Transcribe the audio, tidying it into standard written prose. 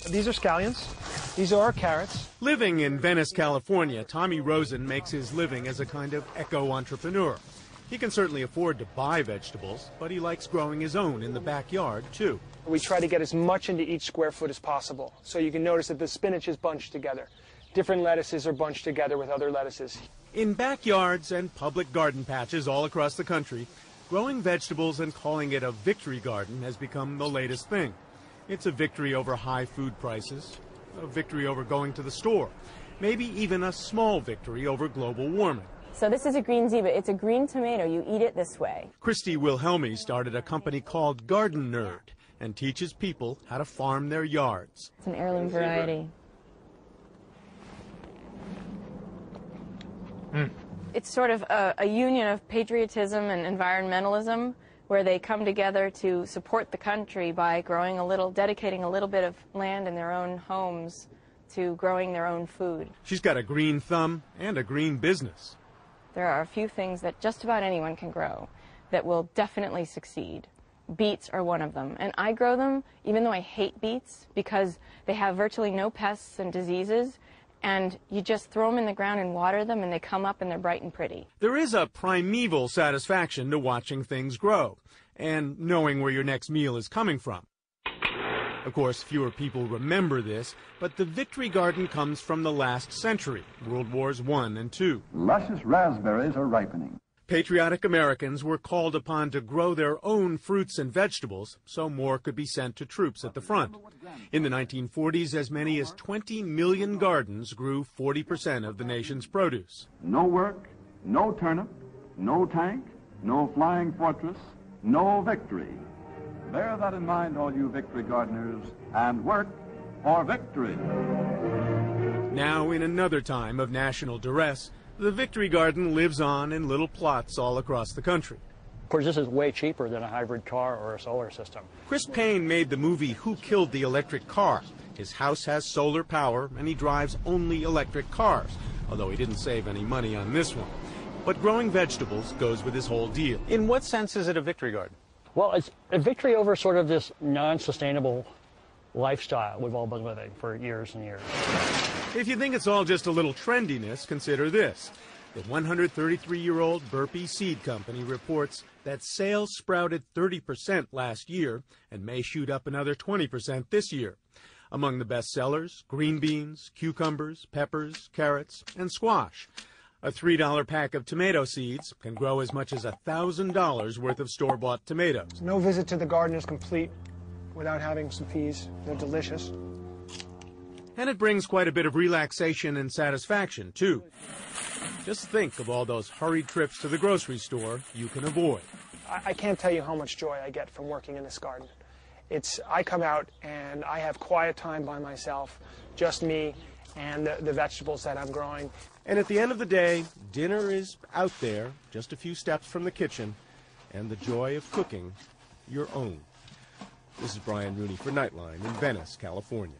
These are scallions. These are our carrots. Living in Venice, California, Tommy Rosen makes his living as a kind of eco-entrepreneur. He can certainly afford to buy vegetables, but he likes growing his own in the backyard, too. We try to get as much into each square foot as possible. So you can notice that the spinach is bunched together. Different lettuces are bunched together with other lettuces. In backyards and public garden patches all across the country, growing vegetables and calling it a victory garden has become the latest thing. It's a victory over high food prices, a victory over going to the store, maybe even a small victory over global warming. So this is a green zebra. It's a green tomato. You eat it this way. Christy Wilhelmi started a company called Garden Nerd and teaches people how to farm their yards. It's an heirloom variety. It's sort of a union of patriotism and environmentalism where they come together to support the country by growing dedicating a little bit of land in their own homes to growing their own food. She's got a green thumb and a green business. There are a few things that just about anyone can grow that will definitely succeed. Beets are one of them, and I grow them even though I hate beets because they have virtually no pests and diseases, and you just throw them in the ground and water them and they come up and they're bright and pretty. There is a primeval satisfaction to watching things grow and knowing where your next meal is coming from. Of course, fewer people remember this, but the Victory Garden comes from the last century, World Wars I and II. Luscious raspberries are ripening. Patriotic Americans were called upon to grow their own fruits and vegetables so more could be sent to troops at the front. In the 1940s, as many as 20 million gardens grew 40% of the nation's produce. No work, no turnip, no tank, no flying fortress, no victory. Bear that in mind, all you victory gardeners, and work for victory. Now, in another time of national duress, the Victory Garden lives on in little plots all across the country. Of course, this is way cheaper than a hybrid car or a solar system. Chris Payne made the movie Who Killed the Electric Car? His house has solar power, and he drives only electric cars, although he didn't save any money on this one. But growing vegetables goes with his whole deal. In what sense is it a victory garden? Well, it's a victory over sort of this non-sustainable lifestyle we've all been living for years and years. If you think it's all just a little trendiness, consider this. The 133-year-old Burpee Seed Company reports that sales sprouted 30% last year and may shoot up another 20% this year. Among the best sellers, green beans, cucumbers, peppers, carrots, and squash. A $3 pack of tomato seeds can grow as much as $1,000 worth of store-bought tomatoes. No visit to the garden is complete without having some peas. They're delicious. And it brings quite a bit of relaxation and satisfaction, too. Just think of all those hurried trips to the grocery store you can avoid. I can't tell you how much joy I get from working in this garden. I come out and I have quiet time by myself, just me and the vegetables that I'm growing. And at the end of the day, dinner is out there, just a few steps from the kitchen, and the joy of cooking your own. This is Brian Rooney for Nightline in Venice, California.